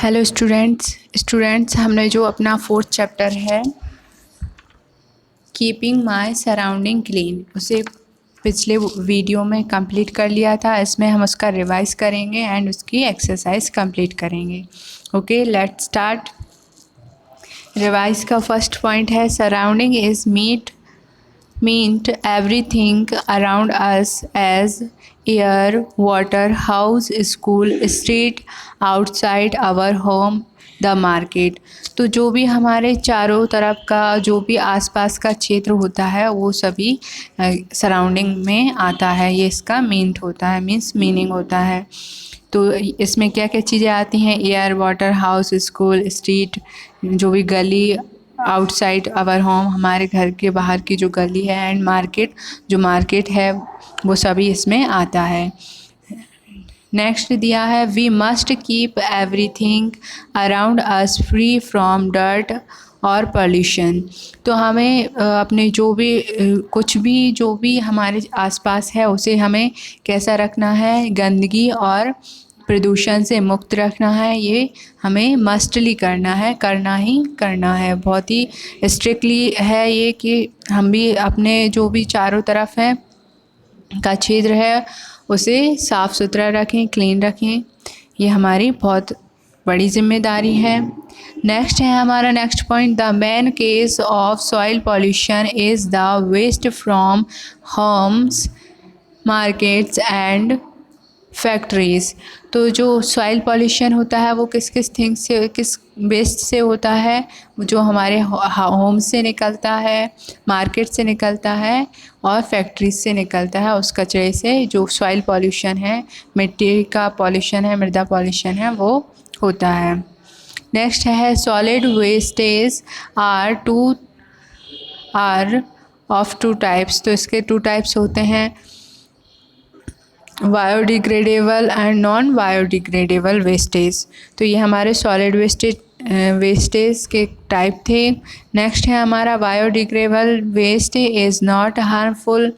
Hello students हमने जो अपना 4th चैप्टर है कीपिंग माय सराउंडिंग क्लीन उसे पिछले वीडियो में कंप्लीट कर लिया था। इसमें हम उसका रिवाइज करेंगे एंड उसकी एक्सरसाइज कंप्लीट करेंगे। Okay, let's start. रिवाइज का फर्स्ट पॉइंट है surrounding is meant everything around us as air, water, house, school, street, outside our home, the market। तो जो भी हमारे चारों तरफ का जो भी आसपास का क्षेत्र होता है वो सभी सराउंडिंग में आता है। ये इसका मीन्ट होता है, मीन्स मीनिंग होता है। तो इसमें क्या क्या चीज़ें आती हैं? Air, water, house, school, street, जो भी गली, आउटसाइड आवर होम, हमारे घर के बाहर की जो गली है, एंड मार्केट, जो मार्केट है वो सभी इसमें आता है। नेक्स्ट दिया है we must keep everything around us free from dirt और पॉल्यूशन। तो हमें अपने जो भी कुछ भी जो भी हमारे आसपास है उसे हमें कैसा रखना है? गंदगी और प्रदूषण से मुक्त रखना है। ये हमें मस्टली करना है, बहुत ही स्ट्रिक्टली है ये कि हम भी अपने जो भी चारों तरफ है का क्षेत्र है उसे साफ़ सुथरा रखें, क्लीन रखें। ये हमारी बहुत बड़ी जिम्मेदारी है। नेक्स्ट है हमारा next point, the main case of soil pollution is the waste from homes, markets and factories. तो जो सॉइल पॉल्यूशन होता है वो किस किस थिंग से, किस वेस्ट से होता है? जो हमारे होम से निकलता है, मार्केट से निकलता है और फैक्ट्रीज से निकलता है। उस कचरे से जो सॉइल पॉल्यूशन है, मिट्टी का पॉल्यूशन है, मृदा पॉल्यूशन है, वो होता है। नेक्स्ट है solid wastage are of two types. तो इसके 2 टाइप्स होते हैं, biodegradable and non biodegradable wastage. तो ये हमारे सॉलिड वेस्टेज के टाइप थे। नेक्स्ट है हमारा biodegradable waste is not harmful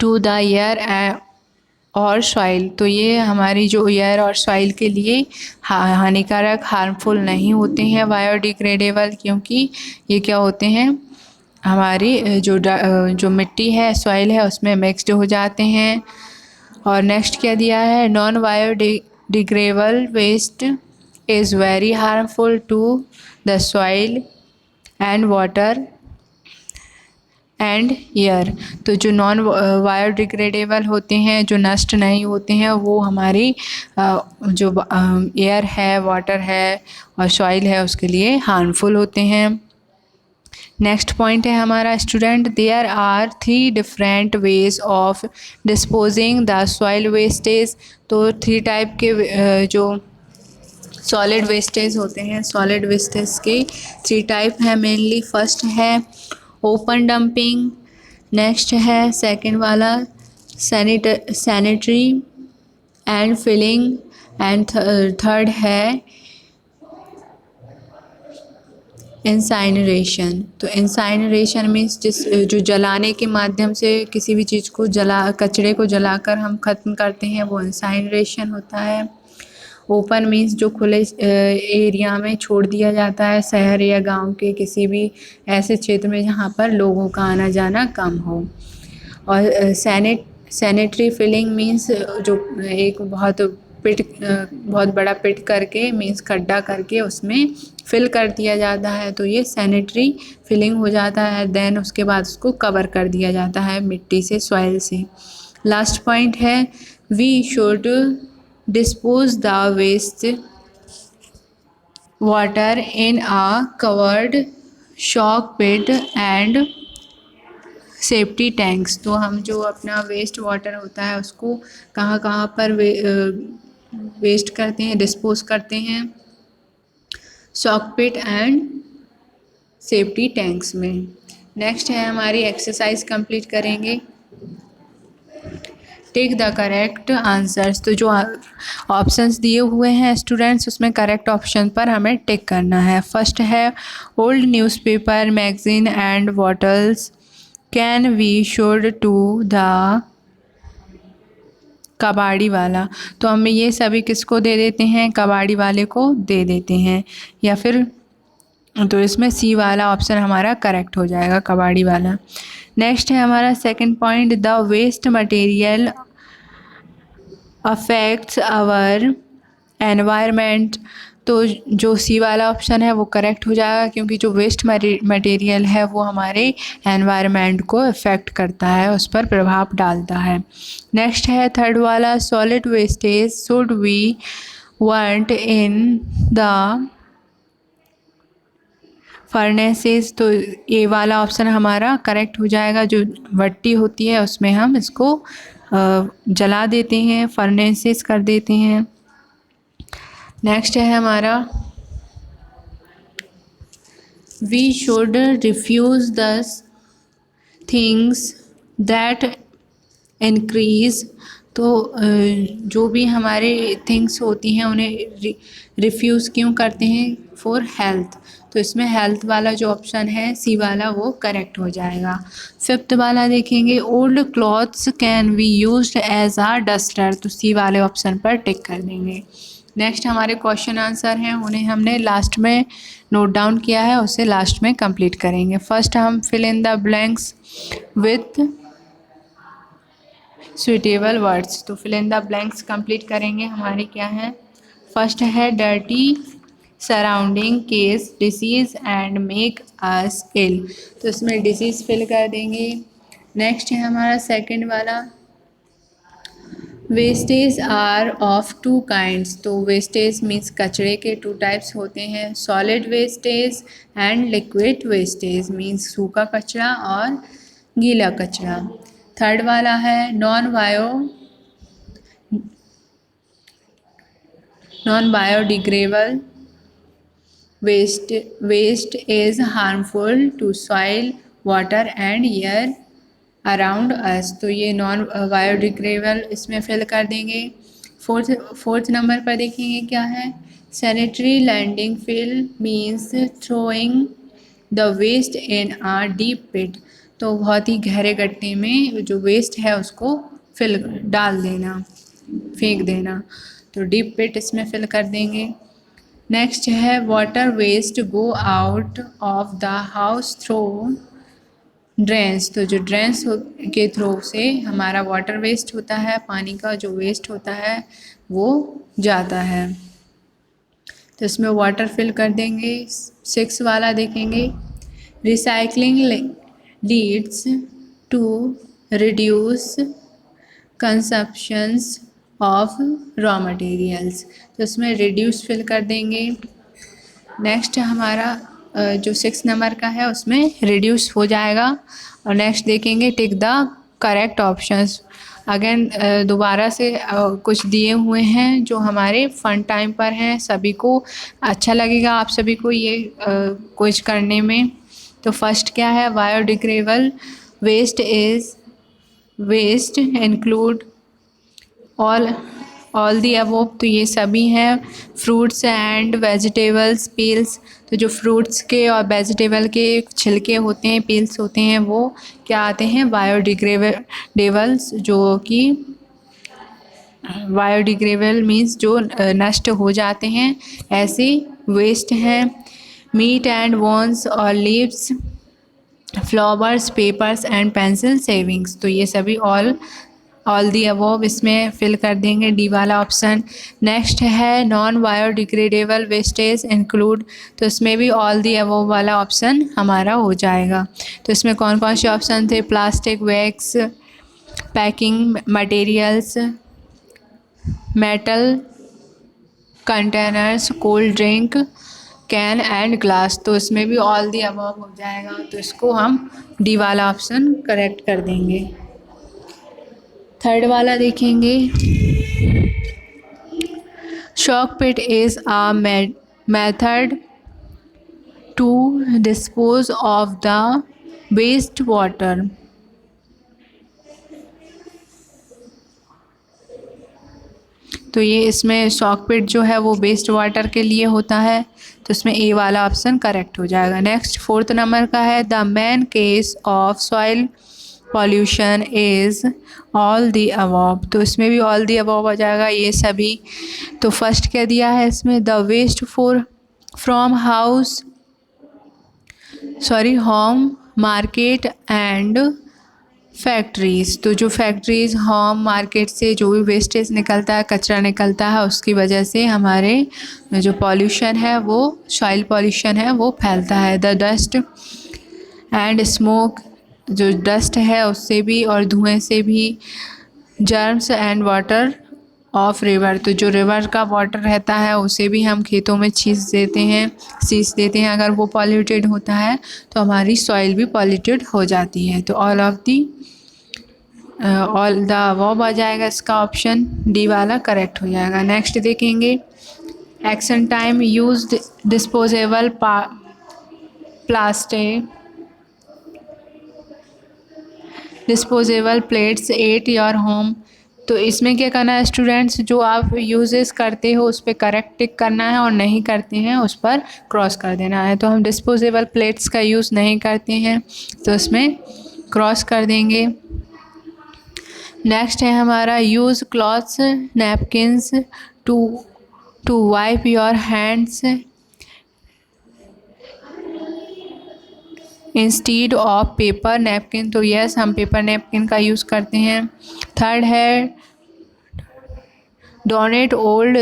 to the air और सॉइल। तो ये हमारी जो एयर और सॉइल के लिए हानिकारक, हार्मफुल नहीं होते हैं बायोडिग्रेडेबल, क्योंकि ये क्या होते हैं? हमारी जो मिट्टी है, सॉइल है, उसमें मिक्सड हो जाते हैं। और नेक्स्ट क्या दिया है, non biodegradable waste is very harmful to the soil and water and air. तो जो नॉन बायोडिग्रेडेबल होते हैं, जो नष्ट नहीं होते हैं, वो हमारी जो एयर है, वाटर है और सॉइल है उसके लिए हार्मफुल होते हैं। नेक्स्ट पॉइंट है हमारा student, there are 3 different ways of disposing the soil wastage. तो 3 टाइप के जो सॉलिड वेस्टेज होते हैं, सॉलिड वेस्टेज के 3 टाइप हैं मेनली। फर्स्ट है ओपन डंपिंग, नेक्स्ट है सेकंड वाला sanitary and filling, and third है इंसाइनरेशन। तो इंसाइनरेशन मीन्स जो जलाने के माध्यम से किसी भी चीज़ को कचरे को जलाकर हम ख़त्म करते हैं, वो इंसाइनरेशन होता है। ओपन मीन्स जो खुले एरिया में छोड़ दिया जाता है, शहर या गांव के किसी भी ऐसे क्षेत्र में जहां पर लोगों का आना जाना कम हो। और सैनिटरी फिलिंग मीन्स जो एक बहुत बड़ा पिट करके, मीन्स खड्डा करके उसमें फिल कर दिया जाता है, तो ये सैनिटरी फिलिंग हो जाता है। देन उसके बाद उसको कवर कर दिया जाता है मिट्टी से, सॉइल से। लास्ट पॉइंट है we should dispose the waste water in a covered shock pit and safety tanks. तो हम जो अपना वेस्ट वाटर होता है उसको कहाँ कहाँ पर वेस्ट करते हैं, डिस्पोज करते हैं? Shock pit and safety tanks में। नेक्स्ट है हमारी एक्सरसाइज कंप्लीट करेंगे। Take the correct answers. तो जो ऑप्शंस दिए हुए हैं स्टूडेंट्स, उसमें करेक्ट ऑप्शन पर हमें टिक करना है। फर्स्ट है old newspaper, magazine and bottles can we should to the kabadi wala, तो हम ये सभी किसको दे देते हैं, कबाड़ी वाले को दे देते हैं, या फिर तो इसमें सी वाला ऑप्शन हमारा करेक्ट हो जाएगा, कबाड़ी वाला। नेक्स्ट है हमारा second point, the waste material affects our environment. तो जो सी वाला ऑप्शन है वो करेक्ट हो जाएगा, क्योंकि जो वेस्ट मटेरियल है वो हमारे एनवायरनमेंट को अफेक्ट करता है, उस पर प्रभाव डालता है। नेक्स्ट है थर्ड वाला, solid wastage should we want in the furnaces. तो ये वाला ऑप्शन हमारा करेक्ट हो जाएगा, जो भट्टी होती है उसमें हम इसको जला देते हैं, फर्नेसेस कर देते हैं। नेक्स्ट है हमारा, we should refuse the things that increase. तो जो भी हमारे थिंग्स होती हैं उन्हें रिफ्यूज़ क्यों करते हैं, फॉर हेल्थ। तो इसमें हेल्थ वाला जो ऑप्शन है सी वाला वो करेक्ट हो जाएगा। फिफ्थ वाला देखेंगे, old clothes can be used as a duster. तो सी वाले ऑप्शन पर टिक कर देंगे। नेक्स्ट हमारे क्वेश्चन आंसर हैं, उन्हें हमने लास्ट में नोट डाउन किया है, उसे लास्ट में कंप्लीट करेंगे। फर्स्ट हम fill in the blanks with suitable words. तो fill in the blanks complete करेंगे, हमारे क्या है, फर्स्ट है dirty surrounding cause disease and make us ill. तो इसमें डिसीज़ फिल कर देंगे। नेक्स्ट है हमारा सेकंड वाला, wastage are of two kinds. तो वेस्टेज मीन्स कचरे के टू टाइप्स होते हैं, solid wastage and liquid wastage means सूखा कचरा और गीला कचरा। थर्ड वाला है non biodegradable waste is harmful to soil water and air around us. तो ये नॉन बायोडिग्रेडेबल इसमें फिल कर देंगे। फोर्थ नंबर पर देखेंगे क्या है, sanitary landing fill means throwing the waste in a deep pit. तो बहुत ही गहरे गड्ढे में जो वेस्ट है उसको फिल डाल देना, फेंक देना। तो डीप पिट इसमें फिल कर देंगे। नेक्स्ट है water waste go out of the house through drains. तो जो ड्रेन्स के थ्रू से हमारा वाटर वेस्ट होता है, पानी का जो वेस्ट होता है वो जाता है, तो इसमें वाटर फिल कर देंगे। 6 वाला देखेंगे, recycling leads to reduce consumptions of raw materials. तो इसमें रिड्यूस फिल कर देंगे। नेक्स्ट हमारा जो 6 नंबर का है उसमें रिड्यूस हो जाएगा। और नेक्स्ट देखेंगे tick the correct options. Again दोबारा से कुछ दिए हुए हैं जो हमारे फन टाइम पर हैं, सभी को अच्छा लगेगा आप सभी को ये कुछ करने में। तो फर्स्ट क्या है, biodegradable waste include all the above. तो ये सभी हैं। Fruits and vegetables peels. तो जो फ्रूट्स के और वेजिटेबल के छिलके होते हैं, पील्स होते हैं, वो क्या आते हैं, बायोडिग्रेडेबल्स, जो कि बायोडिग्रेडेबल मीन्स जो नष्ट हो जाते हैं, ऐसे वेस्ट हैं। मीट एंड बोन्स और leaves, flowers, papers and pencil savings. तो ये सभी ऑल दी अबव इसमें फिल कर देंगे, डी वाला ऑप्शन। नेक्स्ट है नॉन बायोडिग्रेडेबल वेस्टेज इंक्लूड। तो इसमें भी ऑल दी अबव वाला ऑप्शन हमारा हो जाएगा। तो इसमें कौन कौन से ऑप्शन थे, plastic, wax, packing materials, metal containers, cold drink can and glass. तो इसमें भी ऑल दी अबव हो जाएगा। तो इसको हम डी वाला ऑप्शन करेक्ट कर देंगे। थर्ड वाला देखेंगे, shock pit is a method to dispose of the waste water. तो ये इसमें शॉक पिट जो है वो वेस्ट वाटर के लिए होता है, तो इसमें ए वाला ऑप्शन करेक्ट हो जाएगा। नेक्स्ट 4th नंबर का है, the main case of soil pollution is all the above, तो इसमें भी ऑल दी अबव आ जाएगा, ये सभी। तो फर्स्ट क्या दिया है इसमें, the waste from home, market and factories. तो जो फैक्ट्रीज़, होम, मार्केट से जो भी वेस्टेज निकलता है, कचरा निकलता है, उसकी वजह से हमारे जो पॉल्यूशन है वो, सॉइल पॉल्यूशन है वो फैलता है। द डस्ट एंड स्मोक, जो डस्ट है उससे भी और धुएं से भी। Germs and water of river, तो जो रिवर का वाटर रहता है उसे भी हम खेतों में सींच देते हैं। अगर वो पॉल्यूटेड होता है तो हमारी सॉइल भी पॉल्यूटेड हो जाती है। तो ऑल द अबव आ जाएगा इसका ऑप्शन डी वाला करेक्ट हो जाएगा। नेक्स्ट देखेंगे, action time, use disposable plastic, disposable plates at your home. तो इसमें क्या करना है स्टूडेंट्स, जो आप यूजेस करते हो उस पर करेक्ट टिक करना है और नहीं करते हैं उस पर क्रॉस कर देना है। तो हम डिस्पोजेबल प्लेट्स का यूज़ नहीं करते हैं तो इसमें क्रॉस कर देंगे। नेक्स्ट है हमारा, use clothes napkins to wipe your hands instead of paper napkin. तो यस, हम पेपर नैपकिन का यूज़ करते हैं। थर्ड है, donate old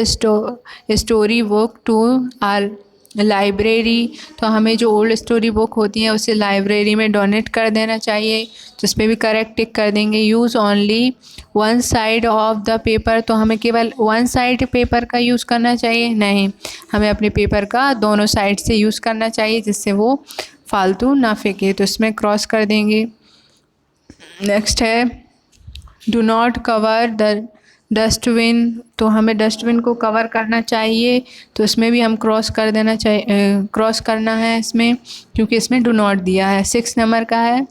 story book to our library. तो हमें जो ओल्ड स्टोरी बुक होती है उसे लाइब्रेरी में डोनेट कर देना चाहिए, तो इस पर भी करेक्ट टिक कर देंगे। Use only one side of the paper, तो हमें केवल वन साइड पेपर का यूज़ करना चाहिए, नहीं, हमें अपने पेपर का दोनों साइड से यूज़ करना चाहिए जिससे वो फालतू ना फेंके, तो इसमें क्रॉस कर देंगे। नेक्स्ट है, do not cover the dustbin, तो हमें डस्टबिन को कवर करना चाहिए, तो इसमें भी हम क्रॉस कर देना चाहिए, क्रॉस करना है इसमें, क्योंकि इसमें डू नॉट दिया है। 6 नंबर का है,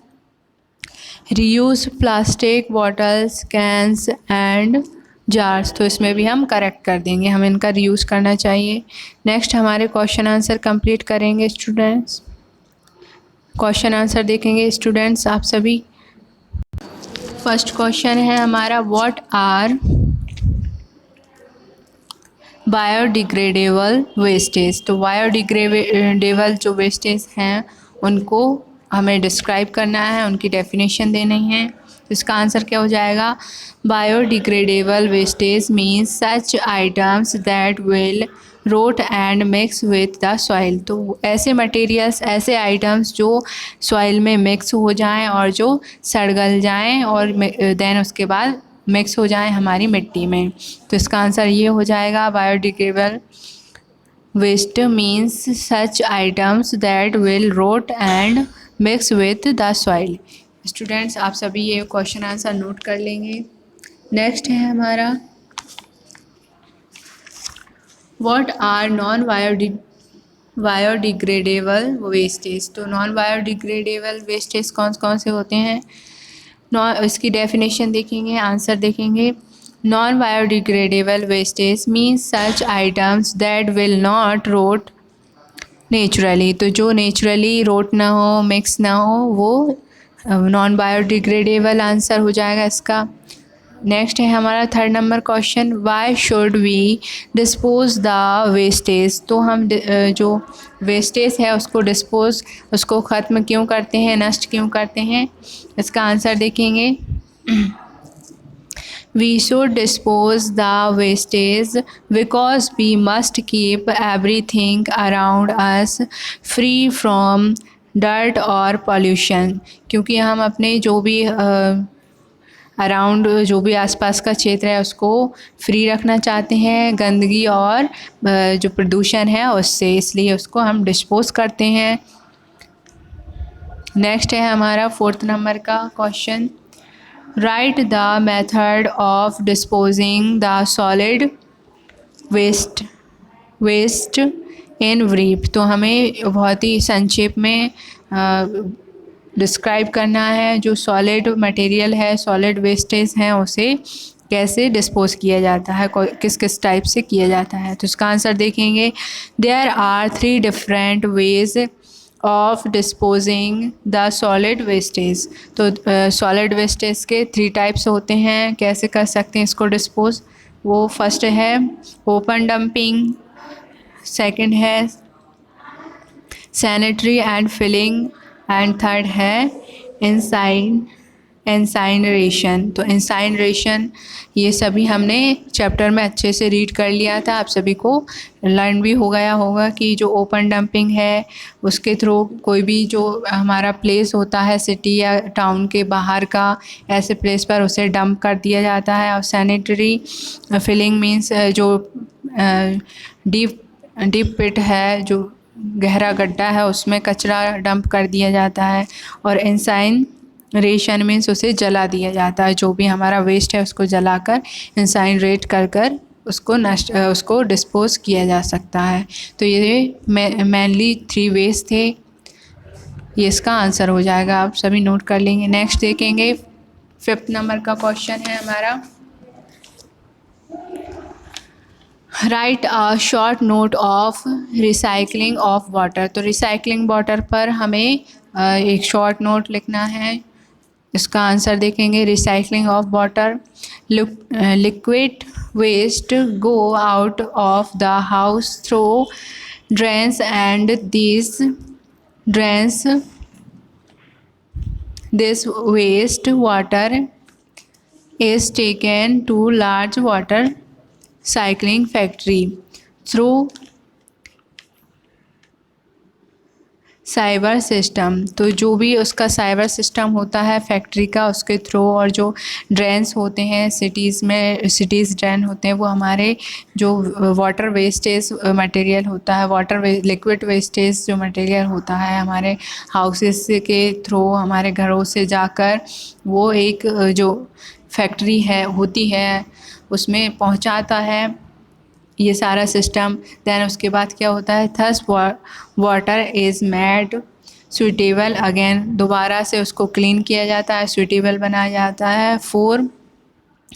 reuse plastic bottles cans and jars, तो इसमें भी हम करेक्ट कर देंगे, हमें इनका रीयूज़ करना चाहिए। नेक्स्ट हमारे क्वेश्चन आंसर कंप्लीट करेंगे स्टूडेंट्स। क्वेश्चन आंसर देखेंगे स्टूडेंट्स आप सभी। फर्स्ट क्वेश्चन है हमारा, व्हाट आर बायोडिग्रेडेबल वेस्टेज। तो बायोडिग्रेडेबल जो वेस्टेज हैं उनको हमें डिस्क्राइब करना है, उनकी डेफिनेशन देनी है। तो इसका आंसर क्या हो जाएगा, biodegradable wastage means such items that will rot and mix with the soil. तो ऐसे मटेरियल्स, ऐसे आइटम्स जो सॉइल में मिक्स हो जाएं और जो सड़गल जाएं और देन उसके बाद मिक्स हो जाएं हमारी मिट्टी में। तो इसका आंसर ये हो जाएगा, biodegradable waste means such items that will rot and mix with the soil. Students आप सभी ये क्वेश्चन आंसर नोट कर लेंगे। नेक्स्ट है हमारा, what are non biodegradable wastage. तो नॉन बायोडिग्रेडेबल वेस्टेज कौन कौन से होते हैं, इसकी डेफिनेशन देखेंगे, आंसर देखेंगे। Non biodegradable wastage means such items that will not rot naturally. तो जो नेचुरली रोट ना हो, मिक्स ना हो, वो नॉन बायोडिग्रेडेबल आंसर हो जाएगा इसका। नेक्स्ट है हमारा third number question, why should we dispose the wastage. तो हम जो वेस्टेज है उसको ख़त्म क्यों करते हैं, नष्ट क्यों करते हैं, इसका आंसर देखेंगे। We should dispose the wastage because we must keep everything around us free from dirt or pollution। क्योंकि हम अपने जो भी अराउंड, जो भी आसपास का क्षेत्र है उसको फ्री रखना चाहते हैं गंदगी और जो प्रदूषण है उससे, इसलिए उसको हम डिस्पोज करते हैं। नेक्स्ट है हमारा फोर्थ नंबर का question, write the method of disposing the solid waste in brief. तो हमें बहुत ही संक्षेप में डिस्क्राइब करना है जो सॉलिड मटेरियल है, सॉलिड वेस्टेज हैं, उसे कैसे डिस्पोज किया जाता है, किस किस टाइप से किया जाता है। तो इसका आंसर देखेंगे, there are 3 different ways of disposing the solid wastage. तो सॉलिड वेस्टेज के 3 टाइप्स होते हैं, कैसे कर सकते हैं इसको डिस्पोज। वो फर्स्ट है ओपन डंपिंग, सेकंड है sanitary and filling, and third है इंसाइनरेशन। तो इंसाइनरेशन ये सभी हमने चैप्टर में अच्छे से रीड कर लिया था, आप सभी को लर्न भी हो गया होगा कि जो ओपन डंपिंग है उसके थ्रू कोई भी जो हमारा प्लेस होता है सिटी या टाउन के बाहर का, ऐसे प्लेस पर उसे डंप कर दिया जाता है। और सैनिटरी फिलिंग मीन्स जो डीप पिट है, जो गहरा गड्ढा है, उसमें कचरा डंप कर दिया जाता है। और इंसाइनरेशन मीन्स उसे जला दिया जाता है, जो भी हमारा वेस्ट है उसको जलाकर इंसाइनरेट कर कर उसको डिस्पोज किया जा सकता है। तो ये मेनली 3 वेज थे, ये इसका आंसर हो जाएगा, आप सभी नोट कर लेंगे। नेक्स्ट देखेंगे 5th नंबर का क्वेश्चन है हमारा, right a short note of recycling of water. तो रिसाइकलिंग वाटर पर हमें एक शॉर्ट नोट लिखना है, इसका आंसर देखेंगे। Recycling of water, liquid waste go out of the house through drains and this waste water is taken to large water cycling factory through cyber system. तो जो भी उसका साइबर सिस्टम होता है फैक्ट्री का, उसके थ्रू, और जो ड्रेन्स होते हैं सिटीज़ ड्रेन होते हैं, वो हमारे जो वाटर वेस्टेज मटेरियल होता है, लिक्विड वेस्टेज जो मटेरियल होता है हमारे हाउसेस के थ्रू, हमारे घरों से जाकर वो एक जो फैक्ट्री होती है उसमें पहुंचाता है ये सारा सिस्टम। देन उसके बाद क्या होता है, thus water is made suitable again, दोबारा से उसको क्लीन किया जाता है, सुटेबल बनाया जाता है for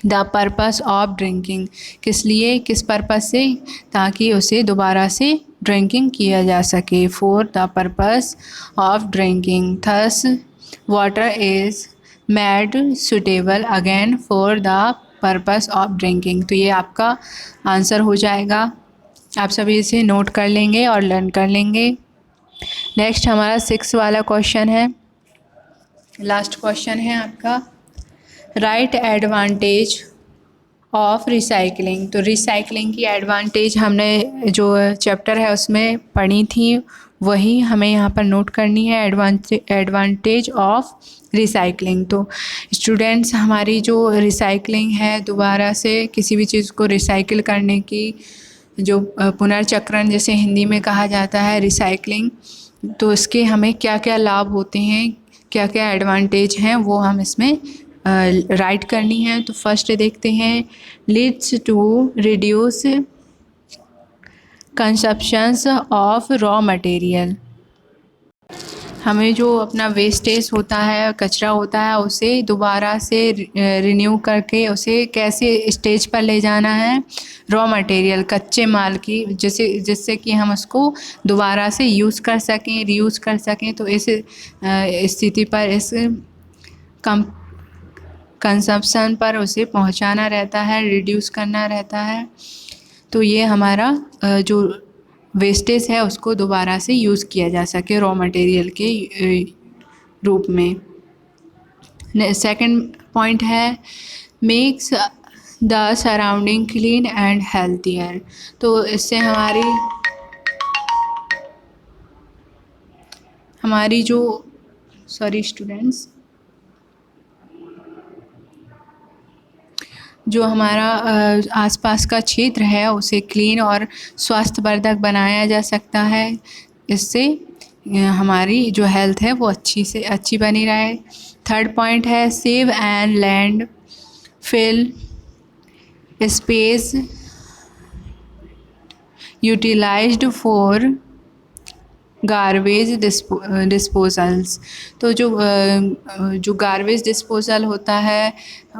the purpose of drinking. किस लिए, किस पर्पस से, ताकि उसे दोबारा से ड्रिंकिंग किया जा सके, for the purpose of drinking. Thus water is made suitable again for the purpose of drinking. तो ये आपका आंसर हो जाएगा, आप सभी इसे नोट कर लेंगे और लर्न कर लेंगे। नेक्स्ट हमारा 6 वाला क्वेश्चन है, लास्ट क्वेश्चन है आपका, राइट एडवांटेज ऑफ रिसाइकलिंग। तो रिसाइकलिंग की एडवांटेज हमने जो चैप्टर है उसमें पढ़ी थी, वही हमें यहाँ पर नोट करनी है, एडवांटेज ऑफ रिसाइकलिंग। तो स्टूडेंट्स, हमारी जो रिसाइकलिंग है, दोबारा से किसी भी चीज़ को रिसाइकिल करने की जो पुनर्चक्रण जैसे हिंदी में कहा जाता है रिसाइकलिंग, तो इसके हमें क्या क्या लाभ होते हैं, क्या क्या एडवांटेज हैं, वो हम इसमें राइट करनी है। तो फर्स्ट देखते हैं, leads to reduce consumptions of raw material. हमें जो अपना वेस्टेज होता है, कचरा होता है, उसे दोबारा से रिन्यू करके उसे कैसे स्टेज पर ले जाना है, रॉ मटेरियल, कच्चे माल की, जिससे कि हम उसको दोबारा से यूज़ कर सकें, रीयूज़ कर सकें। तो इस स्थिति पर, इस कंजप्शन पर उसे पहुंचाना रहता है, रिड्यूस करना रहता है। तो ये हमारा जो वेस्टेज है उसको दोबारा से यूज़ किया जा सके रॉ मटेरियल के रूप में। सेकंड पॉइंट है, makes the surrounding clean and healthier. तो इससे हमारी जो स्टूडेंट्स, जो हमारा आसपास का क्षेत्र है उसे क्लीन और स्वास्थ्यवर्धक बनाया जा सकता है। इससे हमारी जो हेल्थ है वो अच्छी से अच्छी बनी रहे। थर्ड पॉइंट है, save and land fill space utilized for garbage disposals. तो जो गार्बेज डिस्पोजल होता है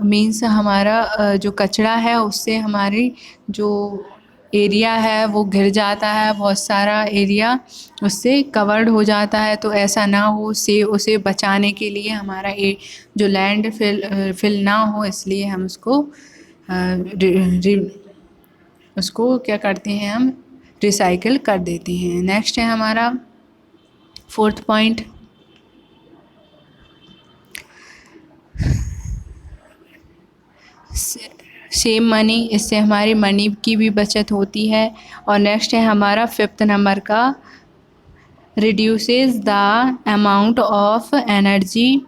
मीन्स हमारा जो कचरा है उससे हमारी जो एरिया है वो घिर जाता है, बहुत सारा एरिया उससे कवर्ड हो जाता है। तो ऐसा ना हो, उसे बचाने के लिए हमारा जो लैंड फिल ना हो, इसलिए हम उसको क्या करते हैं, हम रिसाइकिल कर देते हैं। नेक्स्ट है हमारा 4th पॉइंट, सेव मनी। इससे हमारी मनी की भी बचत होती है। और नेक्स्ट है हमारा 5th नंबर का, reduces the amount of energy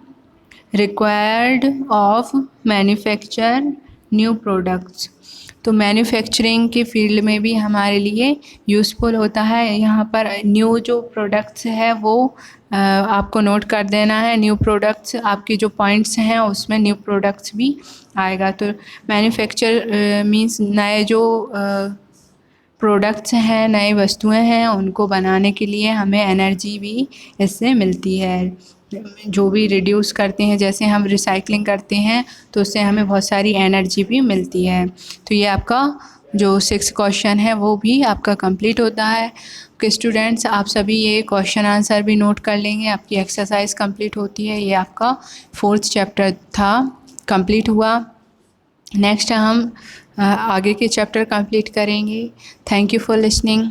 required of manufacture new products. तो मैन्युफैक्चरिंग के फील्ड में भी हमारे लिए यूज़फुल होता है। यहाँ पर न्यू जो प्रोडक्ट्स है वो आपको नोट कर देना है। न्यू प्रोडक्ट्स, आपके जो पॉइंट्स हैं उसमें न्यू प्रोडक्ट्स भी आएगा। तो मैन्युफैक्चर मीन्स नए जो प्रोडक्ट्स हैं, नई वस्तुएं हैं, उनको बनाने के लिए हमें एनर्जी भी इससे मिलती है। जो भी रिड्यूस करते हैं, जैसे हम रिसाइकलिंग करते हैं तो उससे हमें बहुत सारी एनर्जी भी मिलती है। तो ये आपका जो 6 क्वेश्चन है वो भी आपका कंप्लीट होता है। कि स्टूडेंट्स, आप सभी ये क्वेश्चन आंसर भी नोट कर लेंगे, आपकी एक्सरसाइज कंप्लीट होती है। ये आपका 4th चैप्टर था, कंप्लीट हुआ। नेक्स्ट हम आगे के चैप्टर कंप्लीट करेंगे। Thank you for listening.